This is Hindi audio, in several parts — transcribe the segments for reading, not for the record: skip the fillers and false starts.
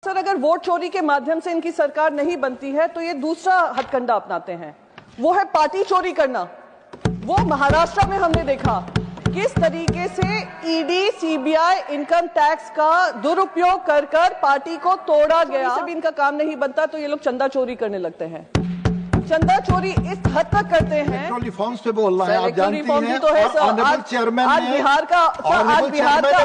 सर, अगर वोट चोरी के माध्यम से इनकी सरकार नहीं बनती है तो ये दूसरा हथकंडा अपनाते हैं, वो है पार्टी चोरी करना। वो महाराष्ट्र में हमने देखा किस तरीके से ईडी, सीबीआई, इनकम टैक्स का दुरुपयोग कर पार्टी को तोड़ा गया। से भी इनका काम नहीं बनता तो ये लोग चंदा चोरी करने लगते हैं। चंदा चोरी इस हद तक करते हैं। रिफॉर्म्स पे बोल रहा है, आप जानती हैं। तो है सर, आज बिहार का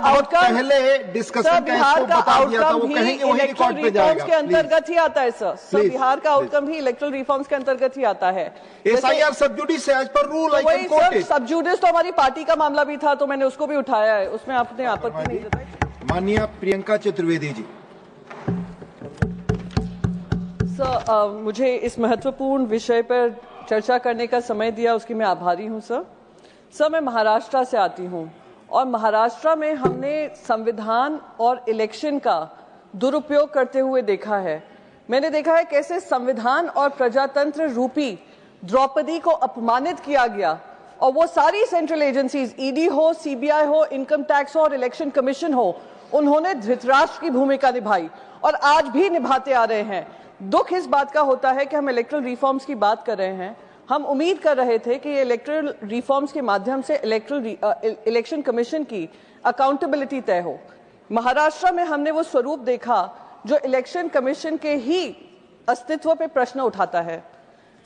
आउटकम पहले डिस्कशन बिहार का आउटकम भी इलेक्ट्रल रिफॉर्म्स के अंतर्गत ही आता है सर। बिहार का आउटकम भी इलेक्ट्रल रिफॉर्म्स के अंतर्गत ही आता है। SIR sub judice as per rule I can quote it. Sub judice तो हमारी पार्टी का मामला भी था तो मैंने उसको भी उठाया है, उसमें आपने आपत्ति नहीं जताई। माननीय प्रियंका चतुर्वेदी जी। मुझे इस महत्वपूर्ण विषय पर चर्चा करने का समय दिया, उसकी मैं आभारी हूं सर। मैं महाराष्ट्र से आती हूं और महाराष्ट्र में हमने संविधान और इलेक्शन का दुरुपयोग करते हुए देखा है। मैंने देखा है कैसे संविधान और प्रजातंत्र रूपी द्रौपदी को अपमानित किया गया और वो सारी सेंट्रल एजेंसीज, ईडी हो, सीबीआई हो, इनकम टैक्स हो और इलेक्शन कमीशन हो, उन्होंने धृतराष्ट्र की भूमिका निभाई और आज भी निभाते आ रहे हैं। दुख इस बात का होता है कि हम इलेक्ट्रल रिफॉर्म्स की बात कर रहे हैं। हम उम्मीद कर रहे थे कि ये इलेक्ट्रल रिफॉर्म्स के माध्यम से इलेक्शन कमीशन की अकाउंटेबिलिटी तय हो। महाराष्ट्र में हमने वो स्वरूप देखा जो इलेक्शन कमीशन के ही अस्तित्व पे प्रश्न उठाता है।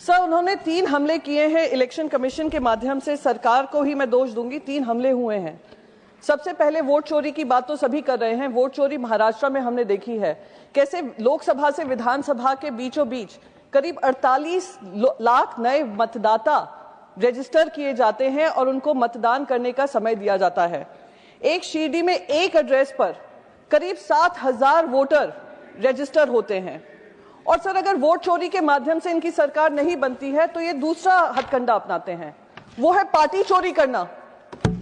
सर, उन्होंने 3 हमले किए हैं इलेक्शन कमीशन के माध्यम से। सरकार को ही मैं दोष दूंगी, 3 हमले हुए हैं। सबसे पहले वोट चोरी की बात तो सभी कर रहे हैं। वोट चोरी महाराष्ट्र में हमने देखी है कैसे लोकसभा से विधानसभा के बीचों बीच करीब 48 लाख नए मतदाता रजिस्टर किए जाते हैं और उनको मतदान करने का समय दिया जाता है। एक शिरडी में एक एड्रेस पर करीब 7,000 वोटर रजिस्टर होते हैं। और सर, अगर वोट चोरी के माध्यम से इनकी सरकार नहीं बनती है तो ये दूसरा हथकंडा अपनाते हैं, वो है पार्टी चोरी करना।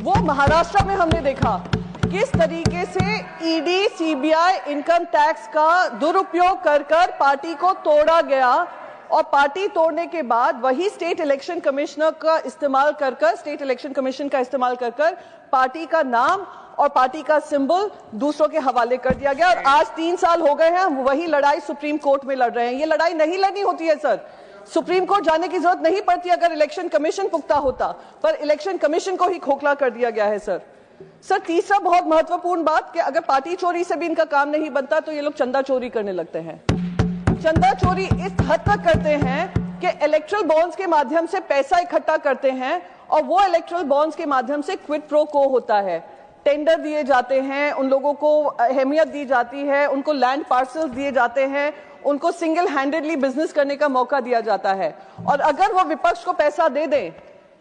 वो महाराष्ट्र में हमने देखा किस तरीके से ईडी, सीबीआई, इनकम टैक्स का दुरुपयोग कर पार्टी को तोड़ा गया और पार्टी तोड़ने के बाद वही स्टेट इलेक्शन कमिश्नर का इस्तेमाल कर स्टेट इलेक्शन कमीशन का इस्तेमाल कर पार्टी का नाम और पार्टी का सिंबल दूसरों के हवाले कर दिया गया। और आज 3 साल हो गए हैं, हम वही लड़ाई सुप्रीम कोर्ट में लड़ रहे हैं। ये लड़ाई नहीं लड़नी होती है सर, सुप्रीम कोर्ट जाने की जरूरत नहीं पड़ती अगर इलेक्शन कमीशन पुख्ता होता, पर इलेक्शन कमीशन को ही खोखला कर दिया गया है सर। तीसरा बहुत महत्वपूर्ण बात कि अगर पार्टी चोरी से भी इनका काम नहीं बनता तो ये लोग चंदा चोरी करने लगते हैं। चंदा चोरी इस हद तक करते हैं कि इलेक्ट्रल बॉन्ड्स के माध्यम से पैसा इकट्ठा करते हैं और वो इलेक्ट्रल बॉन्ड्स के माध्यम से क्विड प्रो को होता है। टेंडर दिए जाते हैं, उन लोगों को अहमियत दी जाती है, उनको लैंड पार्सल्स दिए जाते हैं, उनको सिंगल हैंडेडली बिजनेस करने का मौका दिया जाता है। और अगर वो विपक्ष को पैसा दे दें,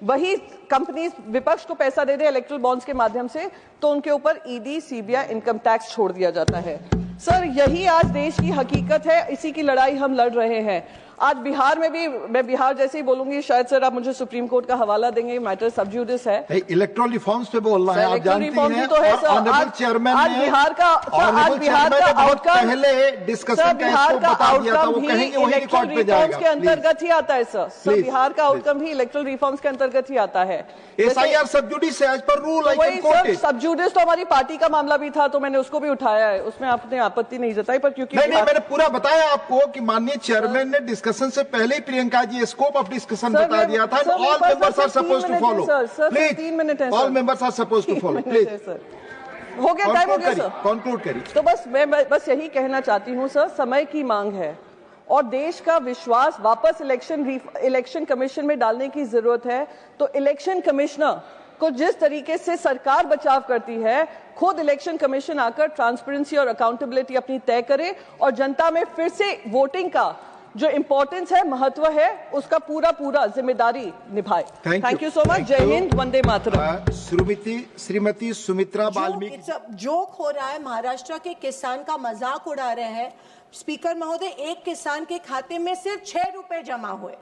वही कंपनीज विपक्ष को पैसा दे दे इलेक्ट्रल बॉन्ड्स के माध्यम से, तो उनके ऊपर ईडी, सीबीआई, इनकम टैक्स छोड़ दिया जाता है। सर, यही आज देश की हकीकत है, इसी की लड़ाई हम लड़ रहे हैं। आज बिहार में भी, मैं बिहार जैसे ही बोलूंगी, शायद सर आप मुझे सुप्रीम कोर्ट का हवाला देंगे, मैटर सब जुडिस है। इलेक्ट्रल रिफॉर्म्स पे बोल रहा है, आप जानती हैं। तो है सर, आज बिहार का आउटकम पहले डिस्कशन बिहार का आउटकम भी इलेक्ट्रल रिफॉर्म्स के अंतर्गत ही आता है सर। बिहार का आउटकम भी इलेक्ट्रल रिफॉर्म्स के अंतर्गत ही आता है। SIR sub judice as per rule I can quote it. Sub judice तो हमारी पार्टी का मामला भी था तो मैंने उसको भी उठाया है, उसमें आपने आपत्ति नहीं जताई। पर क्योंकि नहीं, मैंने पूरा बताया आपको कि माननीय चेयरमैन ने डिस्कशन से पहले ही Priyanka ji scope of discussion बता दिया था। All members are supposed to follow. Please, 3 minute है। All members are supposed to follow. Please हो गया, टाइम हो गया सर, कंक्लूड करिए। तो बस मैं बस यही कहना चाहती हूँ सर, समय की मांग है और देश का विश्वास वापस इलेक्शन कमीशन में डालने की जरूरत है। तो इलेक्शन कमिश्नर को जिस तरीके से सरकार बचाव करती है, खुद इलेक्शन कमीशन आकर ट्रांसपेरेंसी और अकाउंटेबिलिटी अपनी तय करे और जनता में फिर से वोटिंग का जो इंपॉर्टेंस है, महत्व है, उसका पूरा जिम्मेदारी निभाए। Thank you so much. जय हिंद, वंदे मातरम। श्रीमती सुमित्रा वाल्मीकि। जोक हो रहा है, महाराष्ट्र के किसान का मजाक उड़ा रहे हैं। स्पीकर महोदय, एक किसान के खाते में सिर्फ 6 रुपए जमा हुए।